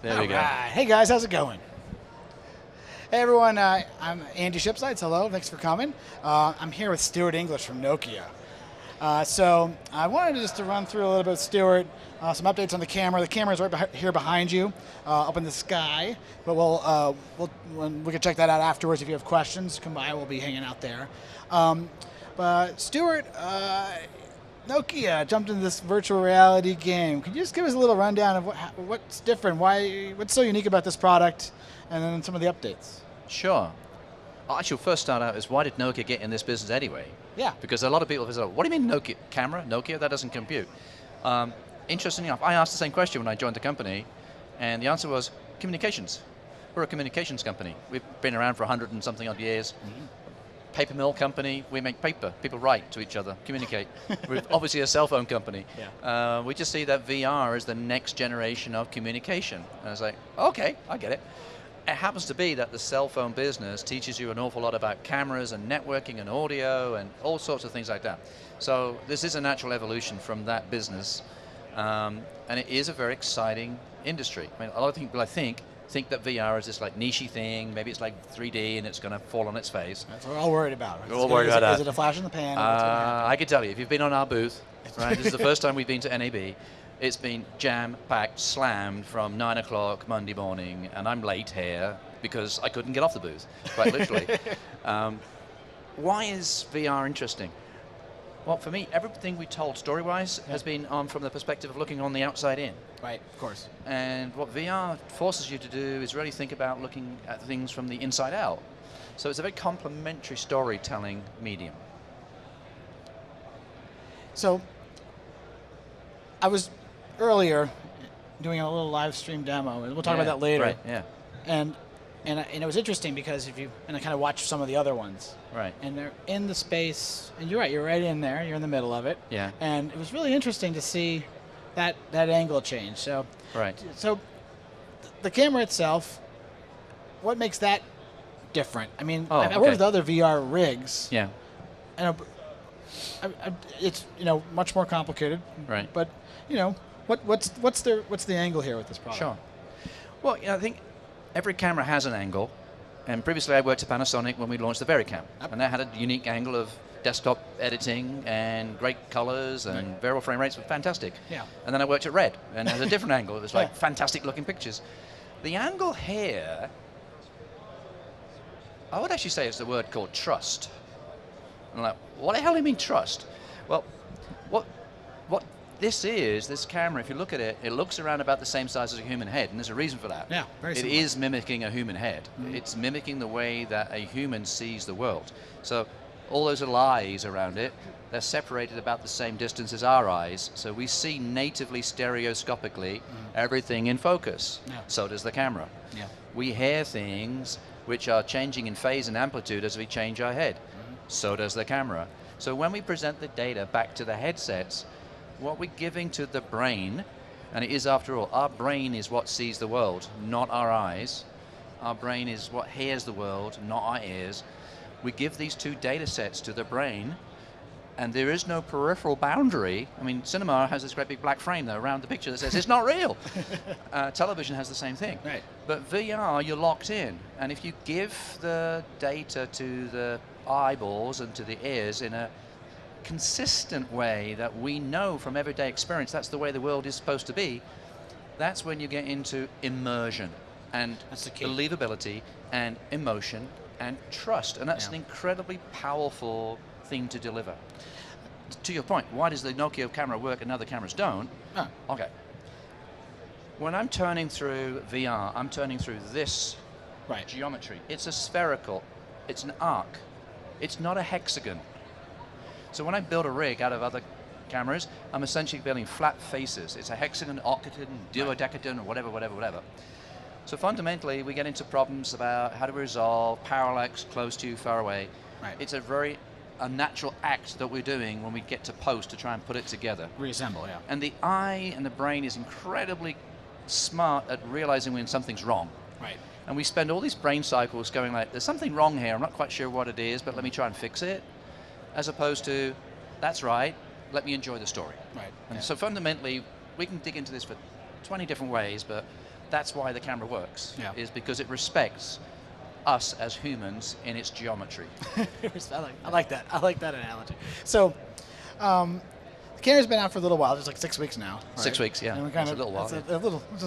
There we go. Right. Hey guys, how's it going? Hey everyone, I'm Andy Shipsides. Hello, thanks for coming. I'm here with Stuart English from Nokia. So I wanted just to run through a little bit with Stuart, some updates on the camera. The camera's right here behind you, up in the sky. But we can check that out afterwards. If you have questions, come by. We'll be hanging out there. But Stuart, Nokia jumped into this virtual reality game. Could you just give us a little rundown of what's different? What's so unique about this product, and then some of the updates? Sure. I should first start out as why did Nokia get in this business anyway? Yeah. Because a lot of people have said, what do you mean Nokia? Camera? Nokia? That doesn't compute. Interestingly enough, I asked the same question when I joined the company, and the answer was communications. We're a communications company. We've been around for 100 and something odd years. Mm-hmm. Paper mill company, we make paper. People write to each other, communicate. We're obviously a cell phone company. Yeah. We just see that VR is the next generation of communication. And I was like, okay, I get it. It happens to be that the cell phone business teaches you an awful lot about cameras and networking and audio and all sorts of things like that. So this is a natural evolution from that business. And it is a very exciting industry. I mean, a lot of people, I think that VR is this like niche-y thing. Maybe it's like 3D and it's going to fall on its face. That's what we're all worried about. Right? We're all worried about that. Is it a flash in the pan? I can tell you, if you've been on our booth, right, this is the first time we've been to NAB. It's been jam-packed, slammed from 9 o'clock Monday morning, and I'm late here because I couldn't get off the booth, quite literally. Why is VR interesting? Well, for me, everything we told story-wise has been on from the perspective of looking on the outside in. Right, of course. And what VR forces you to do is really think about looking at things from the inside out. So it's a very complementary storytelling medium. So I was earlier doing a little live stream demo, and we'll talk about that later. Right, yeah. And it was interesting because I kind of watched some of the other ones. Right. And they're in the space, and you're right, you're right in there, you're in the middle of it. Yeah. And it was really interesting to see that angle change. So, right. So the camera itself, what makes that different? I mean, I worked with other VR rigs. Yeah. And it's much more complicated. Right. But what's the angle here with this product? Sure. Well, I think every camera has an angle, and previously I worked at Panasonic when we launched the VariCam, and that had a unique angle of desktop editing and great colors and variable frame rates were fantastic. Yeah. And then I worked at Red, and it had a different angle. It was like fantastic looking pictures. The angle here, I would actually say it's the word called trust. I'm like, what the hell do you mean trust? Well, what this camera, if you look at it, it looks around about the same size as a human head, and there's a reason for that. Yeah, very similar. It is mimicking a human head. Mm-hmm. It's mimicking the way that a human sees the world. So all those little eyes around it, they're separated about the same distance as our eyes, so we see natively stereoscopically everything in focus. Yeah. So does the camera. Yeah. We hear things which are changing in phase and amplitude as we change our head. So does the camera. So when we present the data back to the headsets, what we're giving to the brain, and it is after all, our brain is what sees the world, not our eyes. Our brain is what hears the world, not our ears. We give these two data sets to the brain, and there is no peripheral boundary. I mean, cinema has this great big black frame though around the picture that says it's not real. Television has the same thing. Right. But VR, you're locked in, and if you give the data to the eyeballs and to the ears in a consistent way that we know from everyday experience that's the way the world is supposed to be, that's when you get into immersion and believability and emotion and trust, and that's an incredibly powerful thing to deliver. To your point, why does the Nokia camera work and other cameras don't? Oh. Okay. When I'm turning through VR, I'm turning through this geometry. It's a spherical, it's an arc. It's not a hexagon. So when I build a rig out of other cameras, I'm essentially building flat faces. It's a hexagon, octagon, duodecagon, or whatever. So fundamentally, we get into problems about how to resolve parallax, close to you, far away. Right. It's a natural act that we're doing when we get to post to try and put it together. Reassemble, yeah. And the eye and the brain is incredibly smart at realizing when something's wrong. Right. And we spend all these brain cycles going like, there's something wrong here, I'm not quite sure what it is, but let me try and fix it, as opposed to, that's right, let me enjoy the story. Right. And so fundamentally, we can dig into this for 20 different ways, but that's why the camera works, Yeah. is because it respects us as humans in its geometry. I like that. I like that analogy. So, the camera's been out for a little while, just like 6 weeks now. Right? 6 weeks, yeah. And we That's kind a of, little while. Just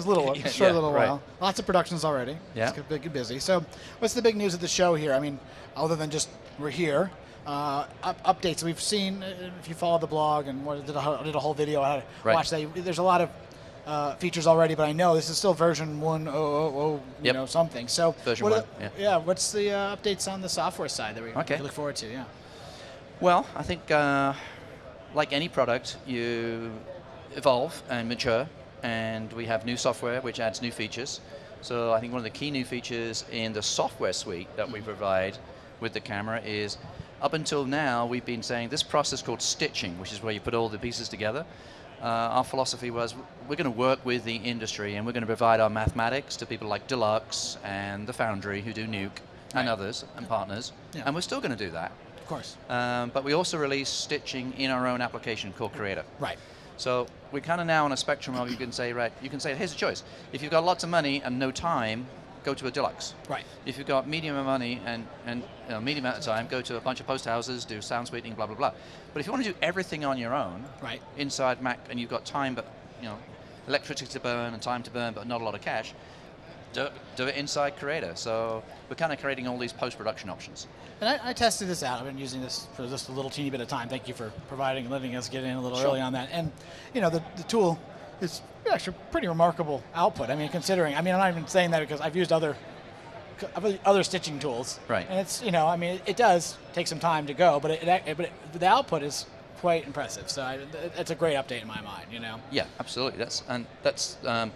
a little, Yeah, short yeah, little right. while. Lots of productions already. Yeah. It's big and busy. So, what's the big news of the show here? I mean, other than just we're here, updates we've seen. If you follow the blog and did a whole video, I had to Right. watch that. There's a lot of features already, but I know this is still version 1.0.0, Yep. something. So, Version what 1, yeah. what's the updates on the software side that we Okay. look forward to? Yeah. Well, I think like any product, you evolve and mature, and we have new software which adds new features. So I think one of the key new features in the software suite that we provide with the camera is, up until now, we've been saying this process called stitching, which is where you put all the pieces together. Our philosophy was we're going to work with the industry, and we're going to provide our mathematics to people like Deluxe and the Foundry who do Nuke and others and partners, Yeah. and we're still going to do that. Of course. But we also release stitching in our own application called Creator. Right. So we're kind of now on a spectrum of you can say, here's a choice. If you've got lots of money and no time, go to a Deluxe. Right. If you've got medium amount of money and medium amount of time, go to a bunch of post houses, do sound sweetening, blah, blah, blah. But if you want to do everything on your own, Right. inside Mac, and you've got time, but electricity to burn and time to burn, but not a lot of cash, do it inside Creator. So we're kind of creating all these post-production options. And I tested this out. I've been using this for just a little teeny bit of time. Thank you for providing and letting us get in a little Sure. early on that. And, the tool is actually pretty remarkable output. I mean, considering, I'm not even saying that because I've used other stitching tools. Right. And it's, it does take some time to go, but the output is quite impressive. So it's a great update in my mind, Yeah, absolutely. That's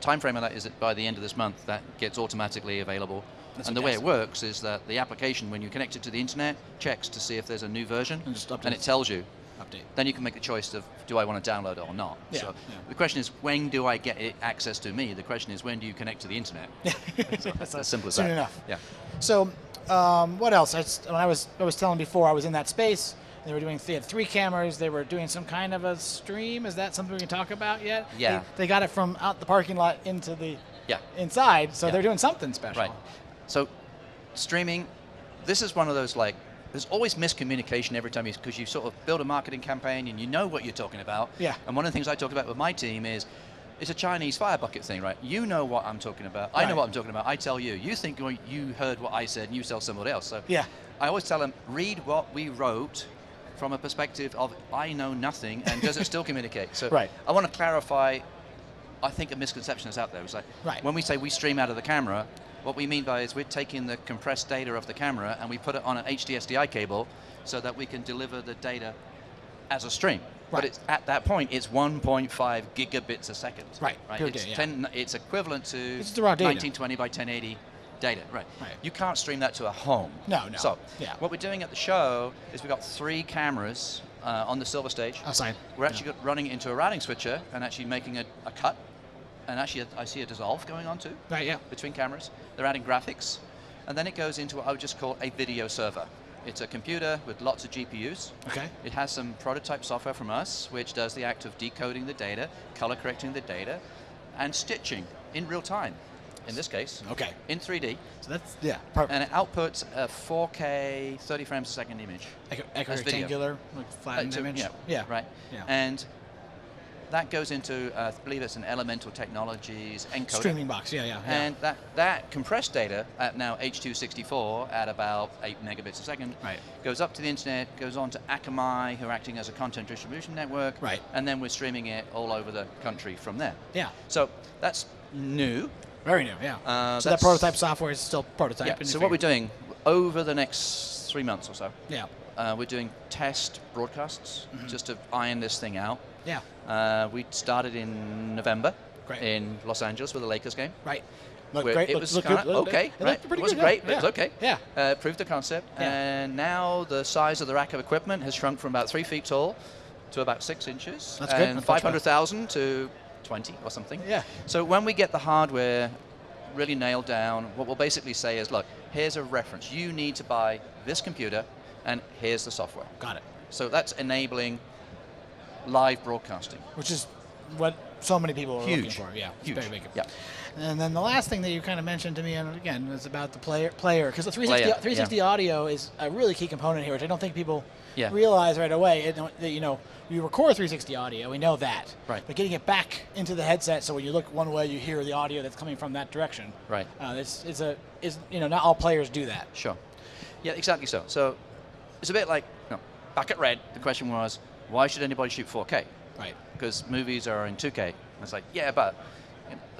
time frame of that is that by the end of this month that gets automatically available. That's and the way it fantastic. works is that the application, when you connect it to the internet, checks to see if there's a new version, And just updates. and it tells you. Update. Then you can make a choice of, do I want to download it or not? Yeah, So yeah. the question is, when do I get it access to me? The question is, when do you connect to the internet? So it's as simple as Soon that. enough. Yeah. So, what else? When I was telling before, I was in that space. They had 3 cameras. They were doing some kind of a stream. Is that something we can talk about yet? Yeah. They got it from out the parking lot into the Yeah. inside. So Yeah. they're doing something special. Right. So streaming, this is one of those, there's always miscommunication every time because you sort of build a marketing campaign and you know what you're talking about. Yeah. And one of the things I talk about with my team is, it's a Chinese fire bucket thing, right? You know what I'm talking about. I know Right. what I'm talking about. I tell you. You think you heard what I said and you tell somebody else. So Yeah. I always tell them, read what we wrote from a perspective of I know nothing, and does it still communicate? So Right. I want to clarify, I think a misconception is out there. It's like, Right. when we say we stream out of the camera, what we mean by is we're taking the compressed data of the camera and we put it on an HD SDI cable so that we can deliver the data as a stream. Right. But at that point, it's 1.5 gigabits a second. Right. Pure It's, data, yeah. it's equivalent to It's the raw data. 1920 by 1080 data. Right. Right. You can't stream that to a home. No. So Yeah. what we're doing at the show is we've got 3 cameras on the silver stage. Outside. We're actually running it into a routing switcher and actually making a cut. And actually, I see a dissolve going on too Right. Yeah. between cameras. They're adding graphics. And then it goes into what I would just call a video server. It's a computer with lots of GPUs. Okay. It has some prototype software from us, which does the act of decoding the data, color correcting the data, and stitching in real time, in this case, Okay. in 3D. So that's perfect. And it outputs a 4K 30 frames a second image. as video. Rectangular, like flattened image. Yeah, right. Yeah. And that goes into, I believe it's an Elemental Technologies encoder. Streaming box. Yeah. And that compressed data at now H.264 at about 8 megabits a second Right. goes up to the internet, goes on to Akamai, who are acting as a content distribution network, Right. and then we're streaming it all over the country from there. Yeah. So that's new. Very new. Yeah. So that That's- prototype software is still prototype. Yeah. and So you what we're figure- doing over the next 3 months or so, Yeah. we're doing test broadcasts just to iron this thing out. Yeah. We started in November Great. in Los Angeles with the Lakers game. Right. Looked Where great. it looked- was looked kinda good. okay, It right? looked pretty It wasn't good, great, yeah. but it was okay. Yeah. Proved the concept, Yeah. and now the size of the rack of equipment has shrunk from about 3 feet tall to about 6 inches. That's good. And That's much better. 500,000 to 20 or something. Yeah. So when we get the hardware really nailed down, what we'll basically say is, look, here's a reference. You need to buy this computer, and here's the software. Got it. So that's enabling live broadcasting. Which is what so many people are looking Huge. for. Yeah, it's Huge. very big. Yeah. And then the last thing that you kind of mentioned to me, and again, was about the player, because the 360 yeah. audio is a really key component here, which I don't think people Yeah. realize right away. That, you record 360 audio, we know that. Right. But getting it back into the headset, so when you look one way, you hear the audio that's coming from that direction. Right. Not all players do that. Sure. Yeah, exactly so. So it's a bit like, back at Red, the question was, why should anybody shoot 4K? Right. Because movies are in 2K. And it's like, yeah, but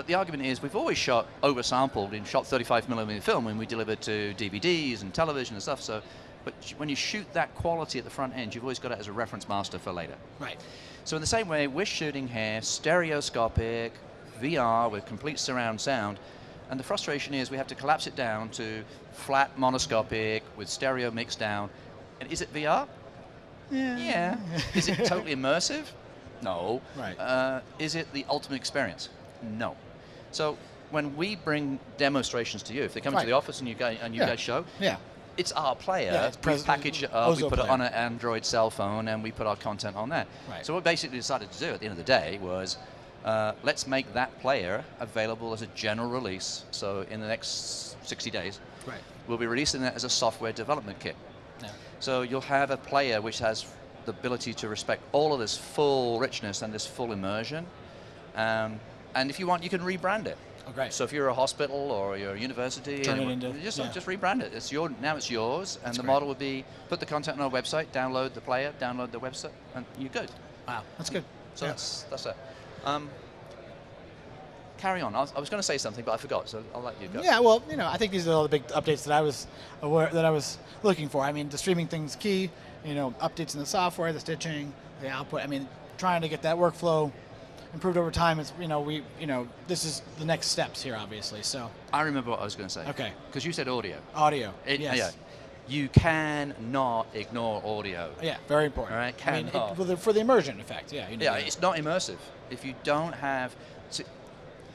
the argument is we've always shot oversampled and shot 35mm film when we delivered to DVDs and television and stuff. So, but when you shoot that quality at the front end, you've always got it as a reference master for later. Right. So in the same way, we're shooting here stereoscopic VR with complete surround sound. And the frustration is we have to collapse it down to flat monoscopic with stereo mixed down. And is it VR? Yeah. Is it totally immersive? No. Right. Is it the ultimate experience? No. So when we bring demonstrations to you, if they come to the office and you guys show, it's our player. Yeah, it's we package it up, we put player. it on an Android cell phone, and we put our content on there. Right. So what we basically decided to do at the end of the day was let's make that player available as a general release. So in the next 60 days, we'll be releasing that as a software development kit. Yeah. So you'll have a player which has the ability to respect all of this full richness and this full immersion. And if you want, you can rebrand it. Oh, great. So if you're a hospital or you're a university, Turn it into, just rebrand it. Now it's yours, and That's the great. model would be put the content on our website, download the player, download the website, and you're good. Wow, that's good. So that's it. Carry on. I was going to say something, but I forgot, so I'll let you go. Yeah, well, I think these are all the big updates that I was looking for. I mean, the streaming thing's key. Updates in the software, the stitching, the output. I mean, trying to get that workflow improved over time is, this is the next steps here, obviously. So I remember what I was going to say. Okay. Because you said audio. Audio. Yes. Yeah. You cannot ignore audio. Yeah, very important. All right, for the immersion effect. Yeah. It's not immersive. If you don't have,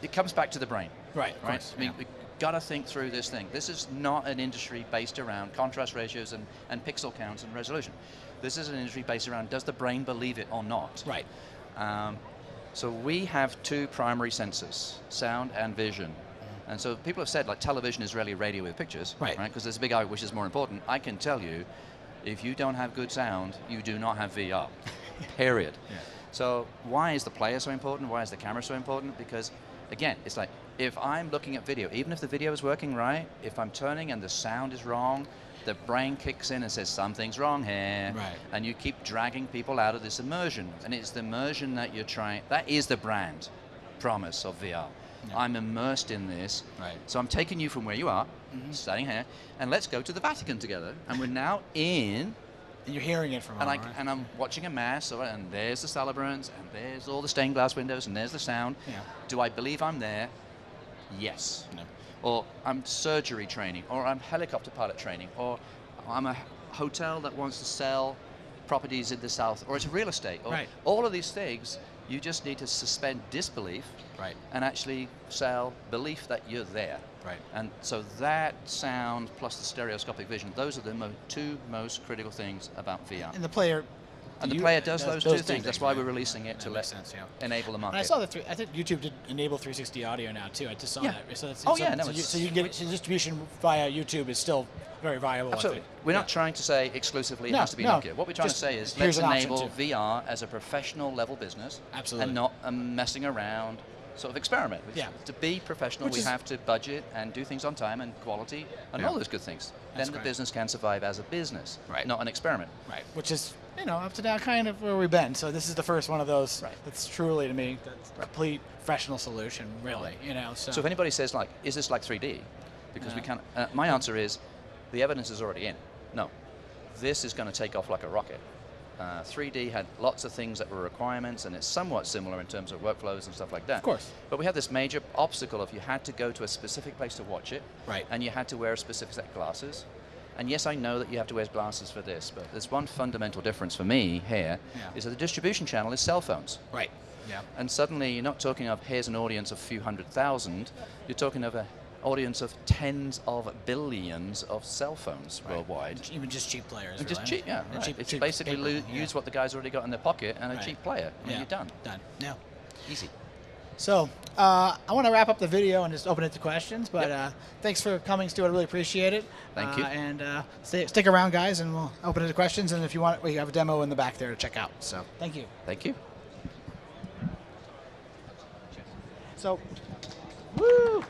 it comes back to the brain. Right. Of course, I mean, we've got to think through this thing. This is not an industry based around contrast ratios and pixel counts and resolution. This is an industry based around, does the brain believe it or not? Right. So we have two primary senses, sound and vision. And so people have said, like, television is really radio with pictures, right? Because there's a big argument which is more important. I can tell you, if you don't have good sound, you do not have VR, period. Yeah. So why is the player so important? Why is the camera so important? Because, again, it's like, if I'm looking at video, even if the video is working right, if I'm turning and the sound is wrong, the brain kicks in and says, something's wrong here. Right. And you keep dragging people out of this immersion. And it's the immersion that you're trying, that is the brand promise of VR. Yeah. I'm immersed in this. Right. So I'm taking you from where you are, starting here, and let's go to the Vatican together. And we're now in. And you're hearing it from and and I'm watching a mass, and there's the celebrants, and there's all the stained glass windows, and there's the sound. Yeah. Do I believe I'm there? Yes. No. Or I'm surgery training, or I'm helicopter pilot training, or I'm a hotel that wants to sell properties in the south, or it's real estate. Or all of these things, you just need to suspend disbelief and actually sell belief that you're there. Right. And so that sound plus the stereoscopic vision, those are the two most critical things about VR. And the player... And the player does those two things. That's why we're releasing it to enable the market. And I saw I think YouTube did enable 360 audio now too. I just saw that. So you can get distribution via YouTube is still very viable. Absolutely. We're not trying to say exclusively it has to be Nokia. What we're trying to say is let's enable VR as a professional level business. Absolutely. And not a messing around sort of experiment. To be professional, we have to budget and do things on time and quality and all those good things. Then the business can survive as a business, not an experiment. Right. Which is, up to now kind of where we've been. So this is the first one of those that's truly, to me, that's a complete professional solution, really. So if anybody says, like, is this like 3D? Because we can't, my answer is, the evidence is already in. No. This is going to take off like a rocket. 3D had lots of things that were requirements, and it's somewhat similar in terms of workflows and stuff like that. Of course. But we had this major obstacle of you had to go to a specific place to watch it, and you had to wear a specific set of glasses. And yes, I know that you have to wear glasses for this, but there's one fundamental difference for me here, is that the distribution channel is cell phones. Right. Yeah. And suddenly you're not talking of here's an audience of a few 100,000, you're talking of an audience of tens of billions of cell phones worldwide. Even just cheap players. And just cheap, it's basically use what the guy's already got in their pocket and a cheap player, and you're done. Done. Yeah. Easy. So I want to wrap up the video and just open it to questions. But thanks for coming, Stuart. I really appreciate it. Thank you. And stick around, guys, and we'll open it to questions. And if you want, we have a demo in the back there to check out. So thank you. Thank you. So, woo!